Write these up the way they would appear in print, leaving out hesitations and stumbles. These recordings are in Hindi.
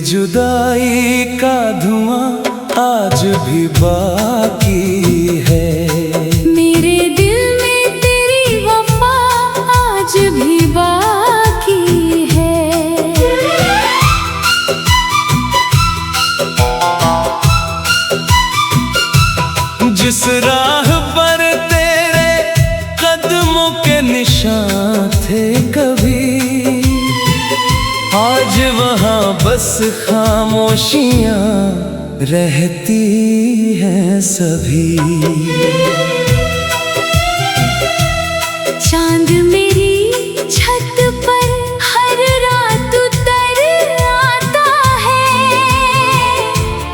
जुदाई का धुआं आज भी बाकी है। मेरे दिल में तेरी वफा आज भी बाकी है। जिस राह पर तेरे कदमों के निशान थे कभी, आज वहाँ बस खामोशियाँ रहती हैं सभी। चांद मेरी छत पर हर रात उतर आता है,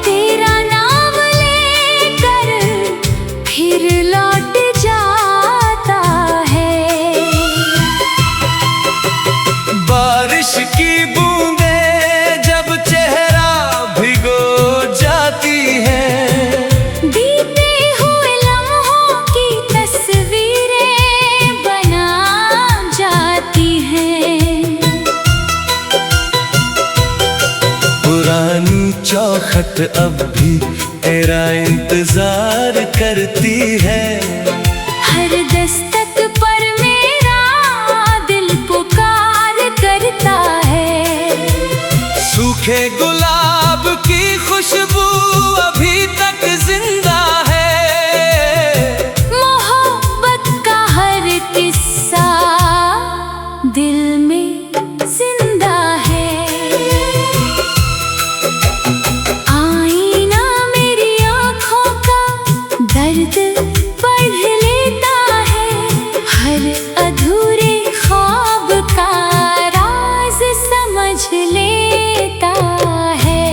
तेरा नाम लेकर फिर लौट जाता है। बारिश की बूंदे जब चेहरा भिगो जाती है, बीते हुए लम्हों की तस्वीरें बना जाती हैं। पुरानी चौखट अब भी तेरा इंतजार करती है। हर दस्तक पर मेरा दिल पुकार करता है। सूखे गुलाब की खुशबू अभी तक जिंदा है। मोहब्बत का हर किस्सा दिल में जिंदा है। आईना मेरी आँखों का दर्द पढ़ लेता है। हर अधूरे ख्वाब का राज समझ लेता है।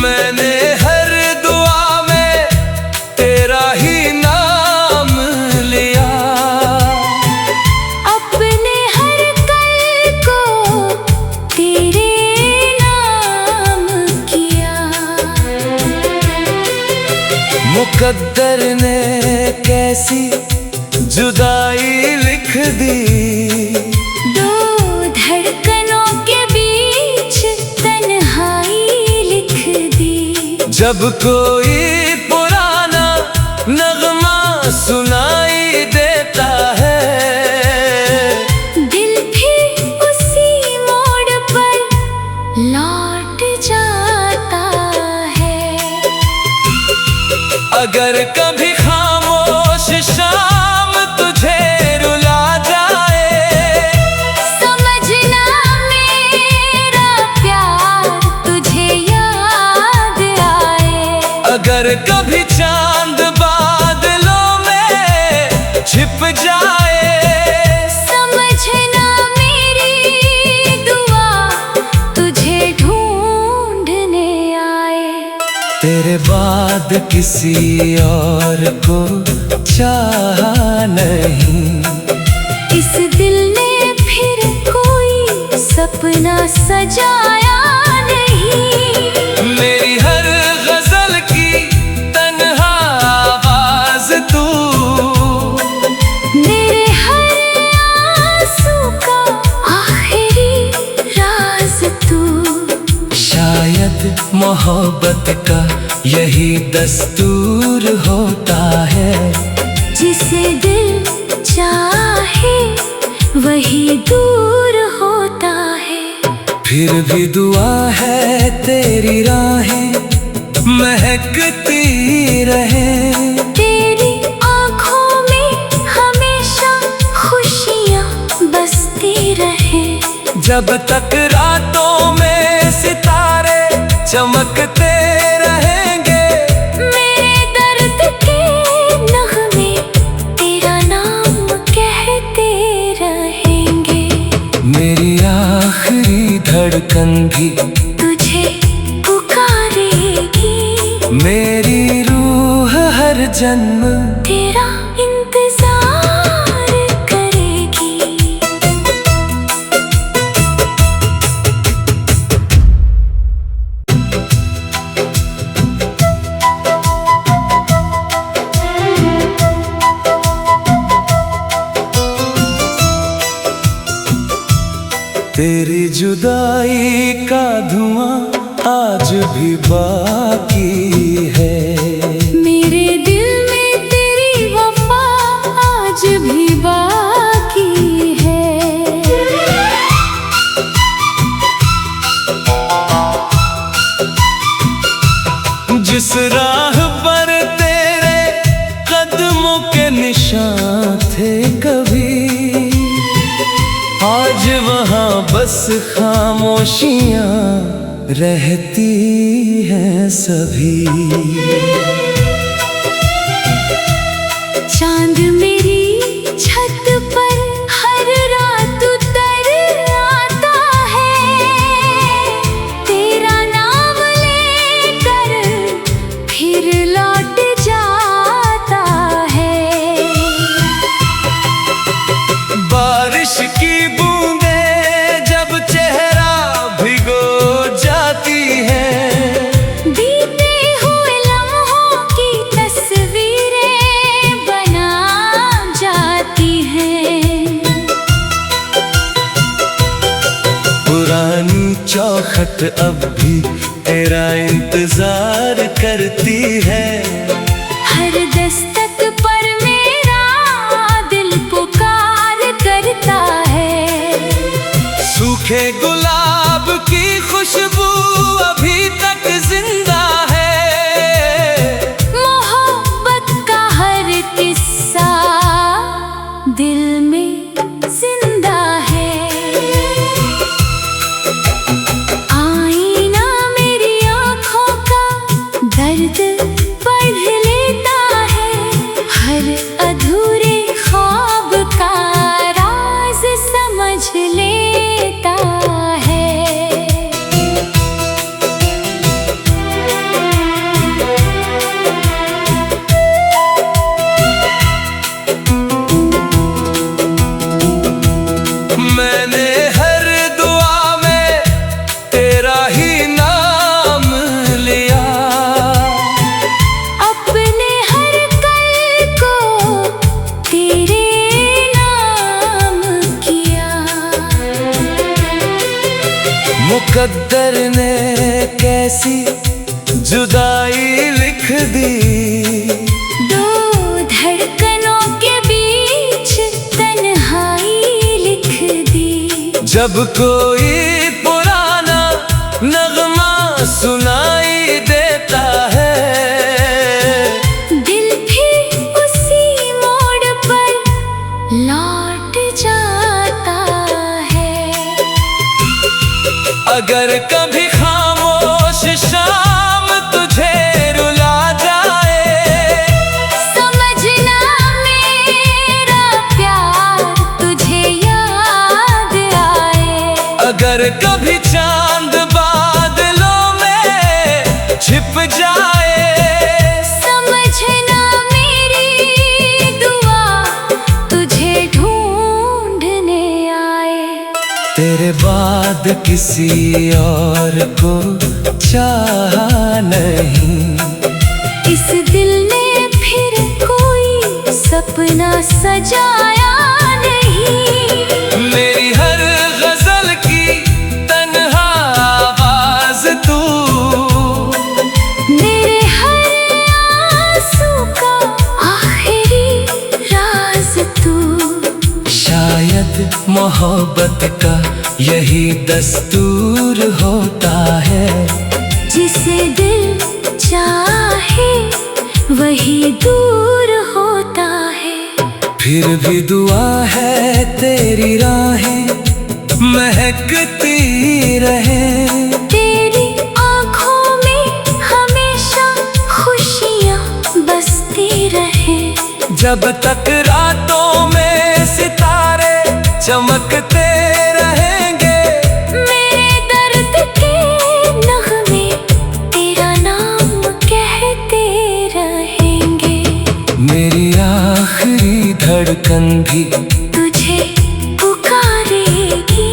मैंने हर दुआ में तेरा ही नाम लिया, अपने हर कल को तेरे नाम किया। मुकद्दर ने कैसी जुदाई लिख दी, दो धड़कनों के बीच तन्हाई लिख दी। जब कोई पुराना नगमा सुनाई देता है, दिल फिर उसी मोड़ पर लौट जाता है। अगर कभी खामोश शाम तुझे रुला जाए, समझना मेरा प्यार तुझे याद आए। अगर कभी चांद बादलों में छिप जाए, समझना मेरी दुआ तुझे ढूंढने आए। तेरे बाद किसी और को चाहा नहीं, इस दिल ने फिर कोई सपना सजाया नहीं। मेरी हर गजल की तन्हा आवाज तू, मेरे हर आंसू का आखिरी राज तू। शायद मोहब्बत का यही दस्तूर होता है। जिसे दिल चाहे वही दूर होता है। फिर भी दुआ है तेरी राहें महकती रहे, तेरी आँखों में हमेशा खुशियाँ बसती रहे। जब तक रातों में सितारे चमकते रहेंगे, मेरे दर्द के नगमे तेरा नाम कहते रहेंगे। मेरी आखिरी धड़कन भी तुझे पुकारेगी। मेरी रूह हर जन्म तेरा इंतजार करेगी। तेरी जुदाई का धुआं आज भी बाकी है। मेरे दिल में तेरी वफा आज भी बाकी है। जिस राह पर तेरे कदमों के निशान थे कभी, आज वहाँ बस खामोशियाँ रहती हैं सभी। चांद मेरी छत पर हर रात उतर आता है, तेरा नाम लेकर फिर लौट जाता है। बारिश की बूंदें जब चेहरा भिगो जाती है, बीते हुए लम्हों की तस्वीरें बना जाती हैं। पुरानी चौखट अब भी तेरा इंतजार करती है। हर दस्तक पर मेरा दिल पुकार करता है। सूखे गुलाब की खुशबू अभी तक जिंदा है। मोहब्बत का हर किस्सा दिल में जिंदा है। आईना मेरी आँखों का दर्द पढ़ लेता है। हर अधूरे ख्वाब का राज समझ लेता है। मैंने हर दुआ में तेरा ही नाम लिया, अपने हर कल को तेरे नाम किया। मुकद्दर ने कैसी जुदाई लिख दी, दो धड़कनों के बीच तन्हाई लिख दी। जब कोई पुराना नगमा सुनाई देता है, दिल भी उसी मोड़ पर लौट जाता है। अगर कभी खामोश शाम तुझे रुला जाए, समझना मेरा प्यार तुझे याद आए। अगर कभी चांद बादलों में छिप जाए, समझना मेरी दुआ तुझे ढूंढने आए। तेरे बाद किसी और को चाहा नहीं, इस दिल ने फिर कोई सपना सजाया नहीं। मेरी हर गजल की तन्हा आवाज तू, मेरे हर आंसू का आखिरी राज तू। शायद मोहब्बत का यही दस्तूर होता है। जिसे दिल चाहे वही दूर होता है। फिर भी दुआ है तेरी राहें महकती रहे, तेरी आँखों में हमेशा खुशियाँ बसती रहे। जब तक रातों में सितारे चमकते रहेंगे, मेरे दर्द के नगमे तेरा नाम कहते रहेंगे। मेरी आखिरी धड़कन भी तुझे पुकारेगी।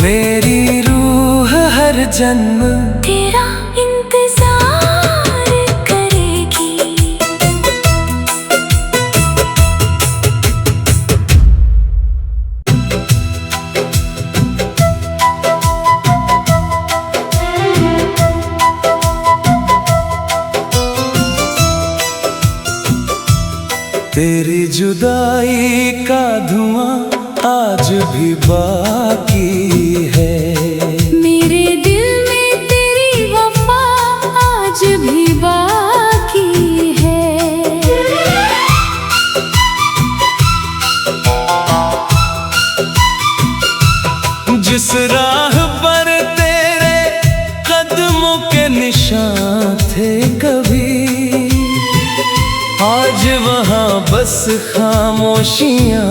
मेरी रूह हर जन्म तेरा इंतजार करेगी। तेरी जुदाई का धुआं आज भी बाकी है। मेरे दिल में तेरी वफा आज भी बाकी है। जिस राह पर तेरे कदमों के निशान थे कभी, आज वहाँ बस खामोशियाँ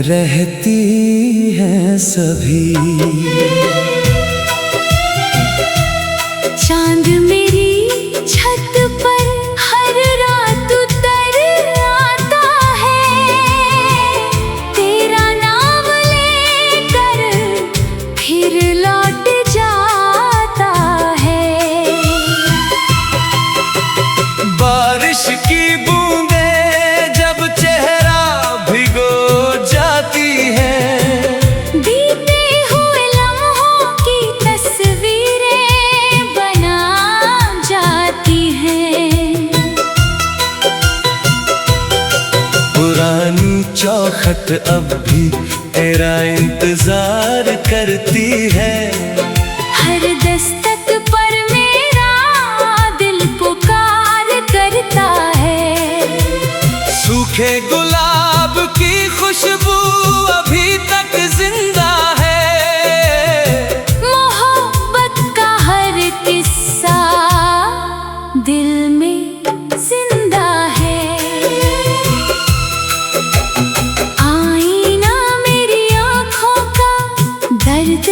रहती हैं सभी। चांद मेरी छत पर हर रात उतर आता है, तेरा नाम लेकर फिर लौट जाता है। बारिश की बूंदें जब चेहरा भिगो जाती है, बीते हुए लम्हों की तस्वीरें बना जाती हैं। पुरानी चौखट अब भी तेरा इंतजार करती है। हर दस्तक पर मेरा दिल पुकार करता है। सूखे गुलाब की खुशबू अभी तक जिंदा है। मोहब्बत का हर किस्सा दिल में जिंदा है। आईना मेरी आँखों का दर्द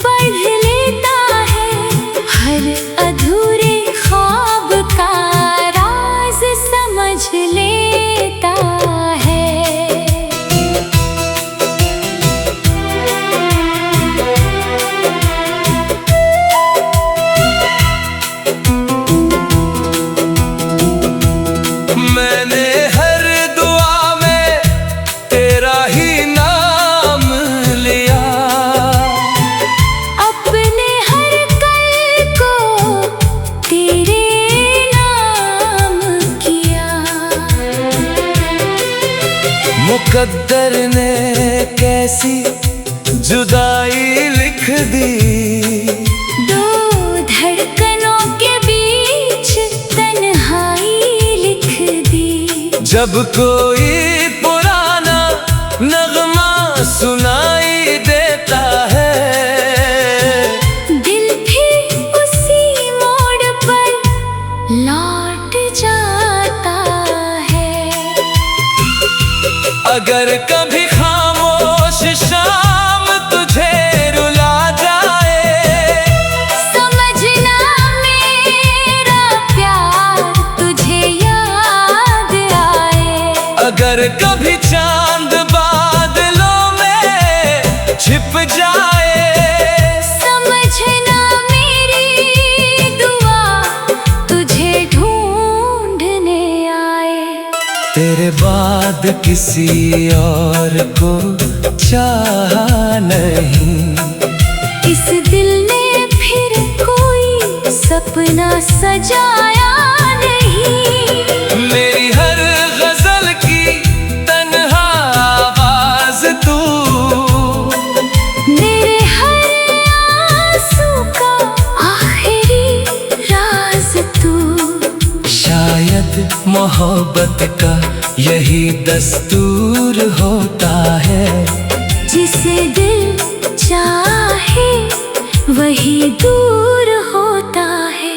पढ़ लेता है। हर अधूरे ख्वाब का राज समझ लेता है। मैंने हर दुआ में तेरा ही नाम लिया, अपने हर कल को तेरे नाम किया। मुकद्दर ने कैसी जुदाई लिख दी, दो धड़कनों के बीच तन्हाई लिख दी। जब कोई पुराना नगमा सुनाई देता है, दिल फिर उसी मोड़ पर लौट जाता है। अगर कभी खामोश शाम तुझे रुला जाए, समझना मेरा प्यार तुझे याद आए। अगर कभी चांद बादलों में छिप जाए, समझना मेरी दुआ तुझे ढूंढने आए। तेरे बाद किसी और को चाहा नहीं, इस दिल ने फिर कोई सपना सजाया नहीं। मेरी हर गजल की तन्हा आवाज तू, मेरे हर आंसू का आखिरी राज तू। शायद मोहब्बत का यही दस्तूर होता है। जिसे दिल चाहे वही दूर होता है।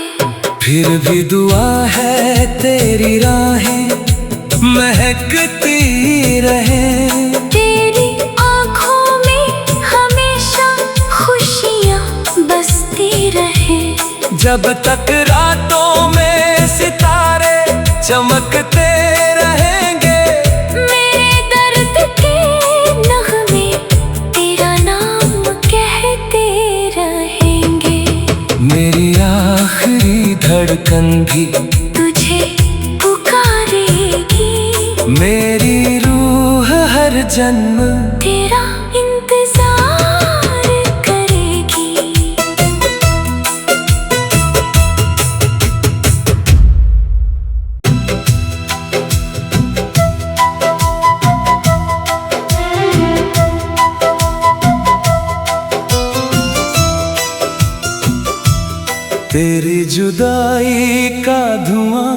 फिर भी दुआ है तेरी राहें महकती रहे, तेरी आँखों में हमेशा खुशियाँ बसती रहे। जब तक रातों में सितारे चमकते रहेंगे, मेरे दर्द के नगमे तेरा नाम कहते रहेंगे। मेरी आखिरी धड़कन भी तुझे पुकारेगी। मेरी रूह हर जन्म तेरा इंतजार करेगी। तेरी जुदाई का धुआं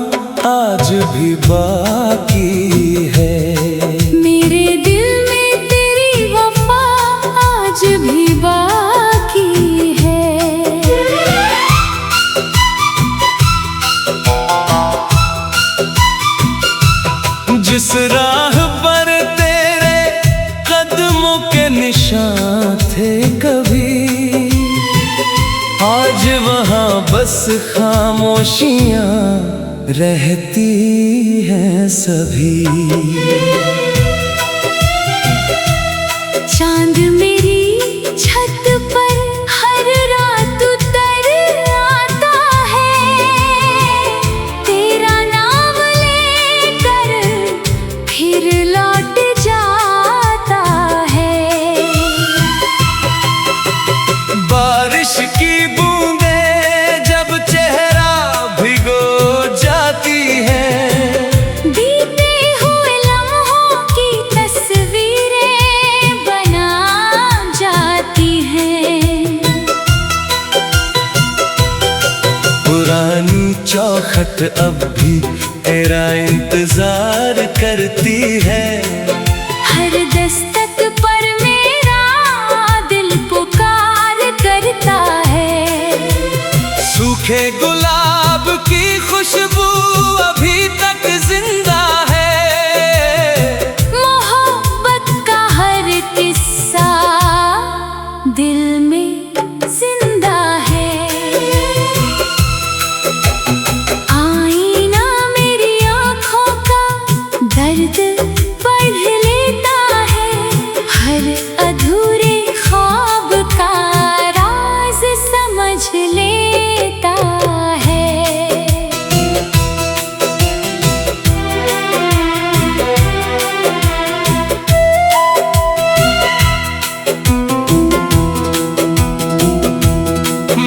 आज भी बाकी है। मेरे दिल में तेरी वफा आज भी बाकी है। जिस राह पर तेरे कदमों के निशान थे कभी, आज वहाँ बस खामोशियाँ रहती हैं सभी। चांद मेरी छत पर हर रात उतर आता है, तेरा नाम लेकर फिर लौट जाता है। बारिश की बूंदें जब चेहरा भिगो जाती है, बीते हुए लम्हों की तस्वीरें बना जाती हैं। पुरानी चौखट अब भी तेरा इंतजार करती है। हर दस्तक पर मेरा दिल पुकार करता है। सूखे गुलाब की खुशबू अभी तक जिंदा है। मोहब्बत का हर किस्सा दिल में जिंदा है। आईना मेरी आँखों का दर्द पढ़ लेता है। हर अधूरे ख्वाब का राज समझ लेता है।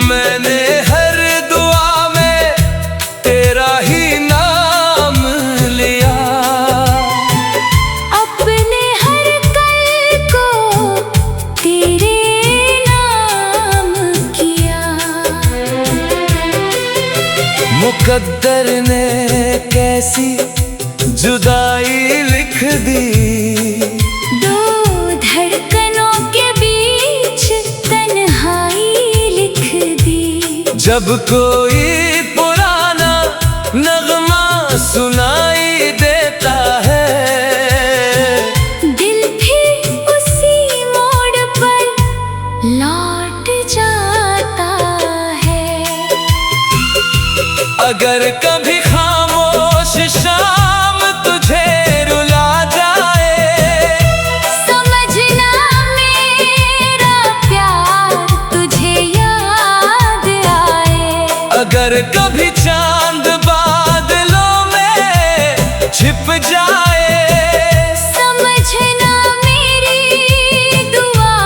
मैंने हर दुआ में तेरा ही नाम लिया, अपने हर कल को तेरे नाम किया। मुकद्दर ने कैसी जुदाई लिख दी। दो धड़कनों के बीच तन्हाई लिख दी। जब कोई पुराना नगमा सुनाई देता है, दिल भी उसी मोड़ पर लौट जाता है। अगर कभी खामोश शाम तुझे रुला जाए, समझना मेरा प्यार तुझे याद आए। अगर कभी चांद बादलों में छिप जाए, समझना मेरी दुआ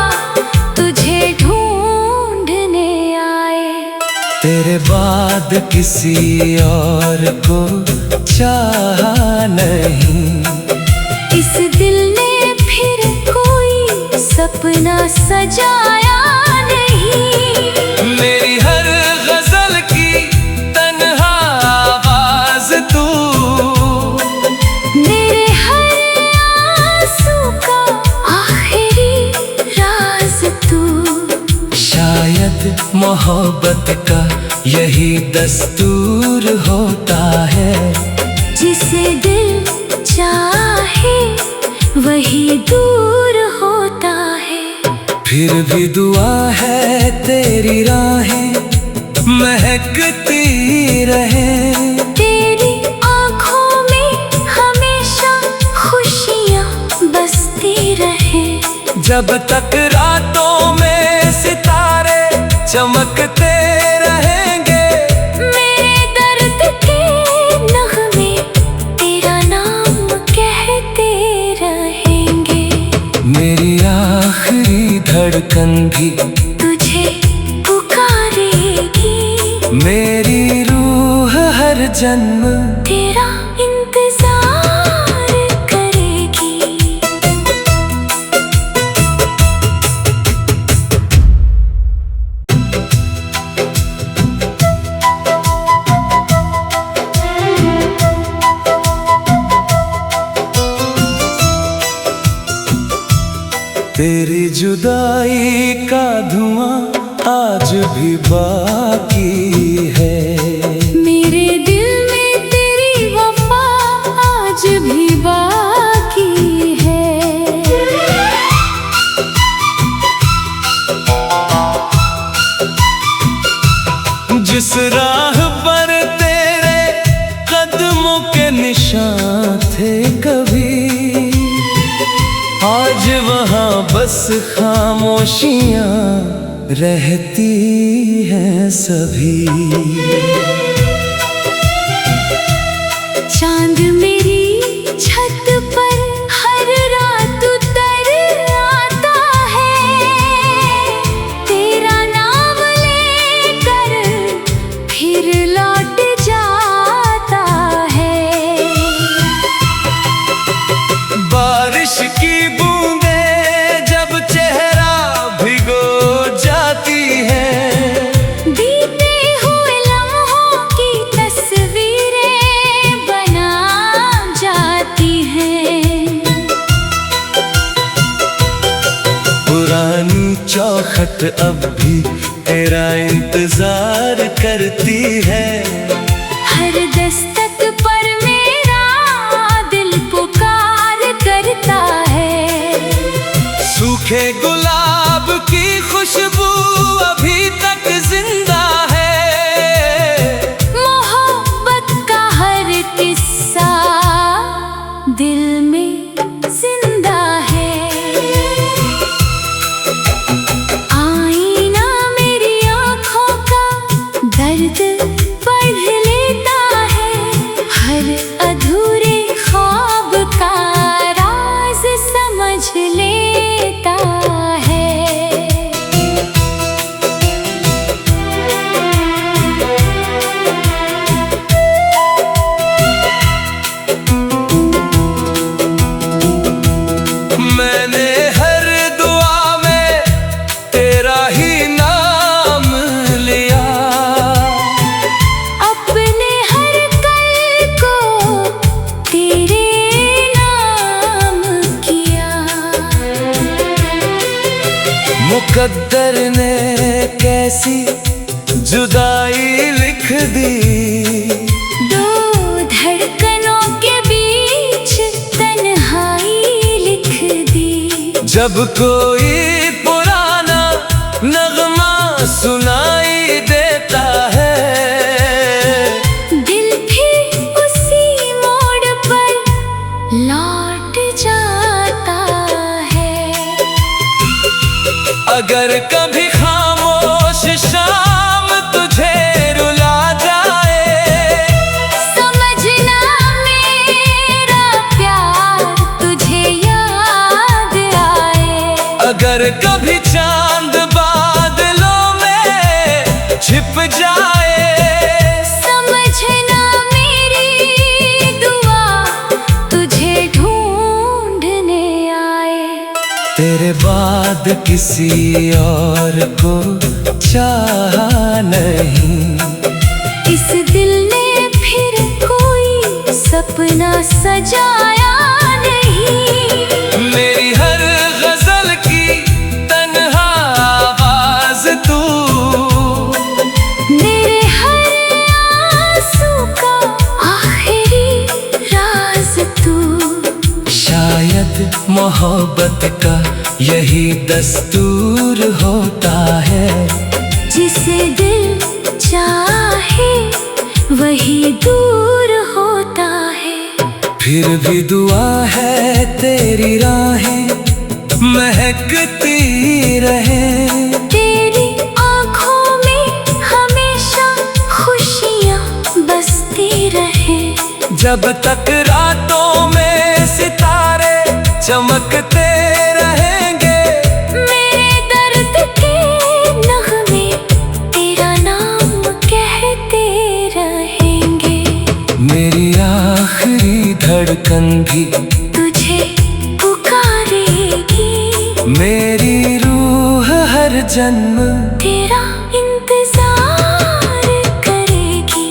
तुझे ढूंढने आए। तेरे बाद किसी और को चाहा नहीं। इस दिल ने फिर कोई सपना सजाया नहीं। मेरी हर गजल की तन्हा आवाज तू, मेरे हर आंसू का आखिरी राज तू। शायद मोहब्बत का यही दस्तूर होता है। जिसे दिल चाहे वही दूर होता है। फिर भी दुआ है तेरी राहें महकती रहे। तेरी आँखों में हमेशा खुशियाँ बसती रहे। जब तक रातों में सितारे चमकते रहेंगे, मेरे दर्द के नगमे तेरा नाम कहते रहेंगे। मेरी आखिरी धड़कन भी तुझे पुकारेगी। मेरी रूह हर जन्म तेरा इंतजार करेगी। तेरी जुदाई का धुआं आज भी बाकी है। मेरे दिल में तेरी वफा आज भी बाकी है। जिस राह पर तेरे कदमों के निशान थे कभी, आज वहाँ बस खामोशियाँ रहती हैं सभी। चांद मेरी छत पर हर रात उतर आता है, तेरा नाम लेकर फिर लौट जाता है। बारिश की बूंदें जब चेहरा भिगो जाती है, बीते हुए लम्हों की तस्वीरें बना जाती हैं। पुरानी चौखट अब भी तेरा इंतजार करती है। हर दस्तक पर मेरा दिल पुकार करता है। सूखे गुलाब की खुशबू अभी तक जिंदा है। मोहब्बत का हर किस्सा दिल में जिंदा है। आईना मेरी आँखों का दर्द पढ़ लेता है। हर अधूरे ख्वाब का राज समझ लेता है। मैंने हर दुआ में तेरा ही नाम लिया, अपने हर कल को तेरे नाम किया। मुकद्दर ने कैसी जुदाई लिख दी, दो धड़कनों के बीच तन्हाई लिख दी। जब कोई पुराना नगमा सुनाई देता है, दिल फिर उसी मोड़ पर लौट जाता है। अगर कभी खामोश शाम तुझे रुला जाए, समझना मेरा प्यार तुझे याद आए। अगर कभी चांद बादलों में छिप जाए, समझना मेरी दुआ तुझे ढूंढने आए। तेरे बाद किसी और को चाहा नहीं, इस दिल ने फिर कोई सपना सजाया नहीं। मेरी हर गजल की तन्हा आवाज तू, मेरे हर आंसू का आखिरी राज तू। शायद मोहब्बत का यही दस्तूर होता है। जिसे दिल चाहे वही दूर होता है। फिर भी दुआ है तेरी राहें महकती रहे, तेरी आँखों में हमेशा खुशियाँ बसती रहे। जब तक रातों में सितारे चमकते रहेंगे, मेरे दर्द के नगमे तेरा नाम कहते रहेंगे। मेरी आखिरी धड़कन भी तुझे पुकारेगी। मेरी रूह हर जन्म तेरा इंतजार करेगी।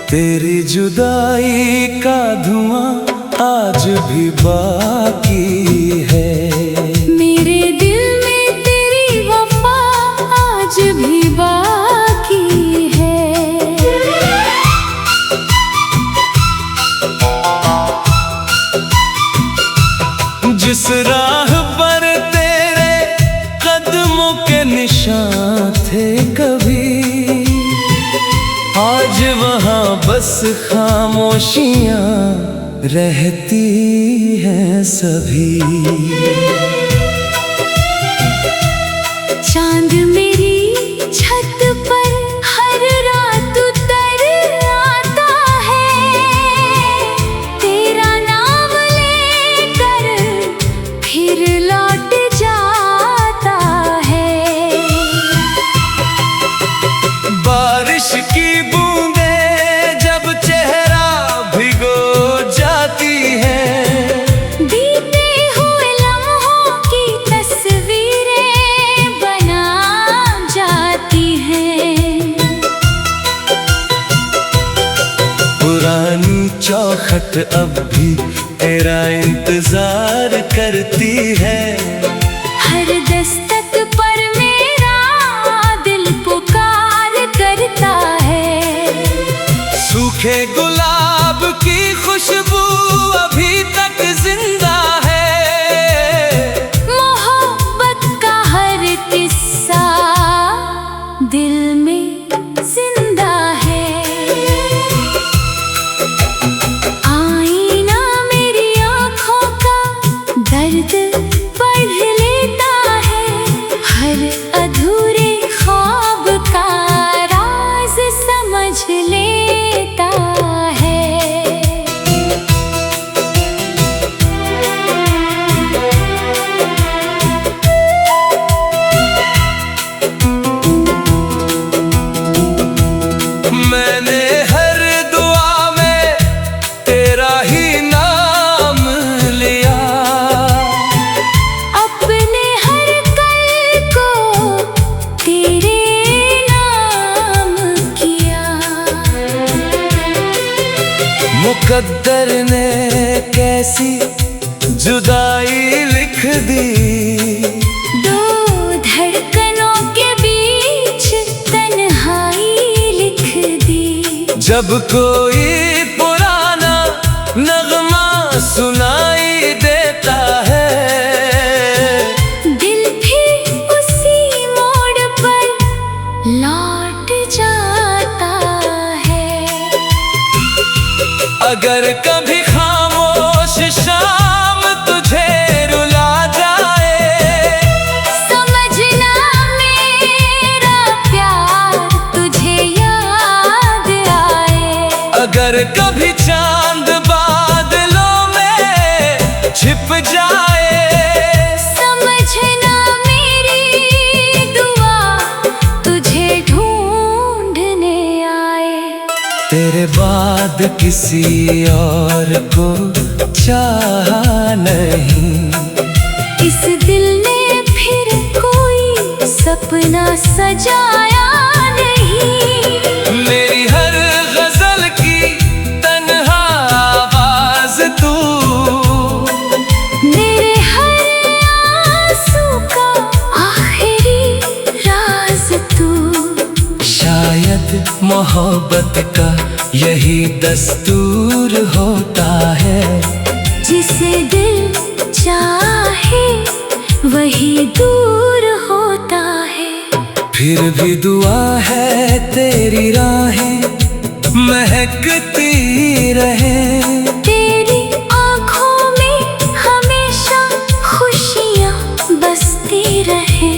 तेरी जुदाई का धुआं आज भी बाकी है। मेरे दिल में तेरी वफा आज भी बाकी है। जिस राह पर तेरे कदमों के निशान थे कभी, आज वहाँ बस खामोशियाँ रहती हैं सभी। चांद मेरी छत पर हर रात उतर आता है, तेरा नाम लेकर फिर लौट जाता है। बारिश की बूंदे जब चेहरा भिगो जाती है, बीते हुए लम्हों की तस्वीरें बना जाती हैं। पुरानी चौखट अब भी तेरा इंतजार करती है। हर दस्तक पर मेरा दिल पुकार करता है। सूखे गुलाब की खुशबू अभी तक जिंदा है। मोहब्बत का हर किस्सा दिल में जिंदा है। आईना मेरी आँखों का दर्द पढ़ लेता है। हर अधूरे ख्वाब का राज समझ लेता है। मैंने हर दुआ में तेरा ही नाम लिया, अपने हर कल को तेरे नाम किया। मुकद्दर ने कैसी जुदाई लिख दी। दो धड़कनों के बीच तन्हाई लिख दी। जब कोई पुराना नगमा सुनाई देता है, दिल भी उसी मोड़ पर लौट जाता है। अगर कभी खामोश शाम तुझे रुला जाए, समझना मेरा प्यार तुझे याद आए। अगर कभी चांद बादलों में छिप जाए, समझना मेरी दुआ तुझे ढूंढने आए। तेरे बाद किसी और को चाहा नहीं। इस दिल ने फिर कोई सपना सजाया नहीं। मेरी हर गजल की तन्हा आवाज तू, मेरे हर आंसू का आखिरी राज तू। शायद मोहब्बत का यही दस्तूर होता है। जिसे दिल चाहे वही दूर होता है। फिर भी दुआ है तेरी राहें महकती रहे। तेरी आँखों में हमेशा खुशियाँ बसती रहे।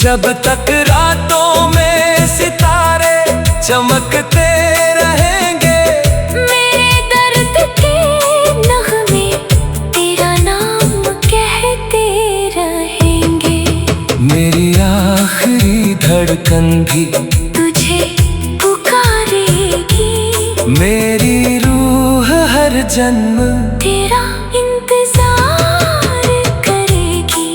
जब तक रातों में सितारे चमकते रहेंगे, मेरे दर्द के नगमे तेरा नाम कहते रहेंगे। मेरी आखिरी धड़कन भी तुझे पुकारेगी। मेरी रूह हर जन्म तेरा इंतजार करेगी।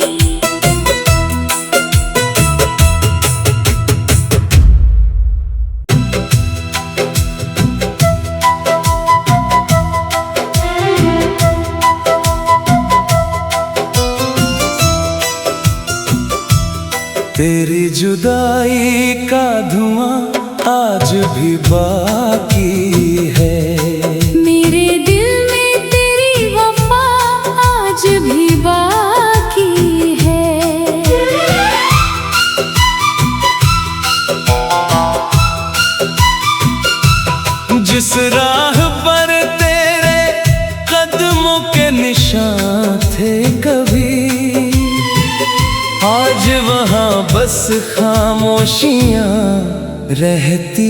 तेरी जुदाई का धुआं आज भी बाकी है। मेरे दिल में तेरी वफा आज भी बाकी है। जिस राह पर तेरे कदमों के निशान थे कभी, आज वहाँ बस खामोशियाँ रहती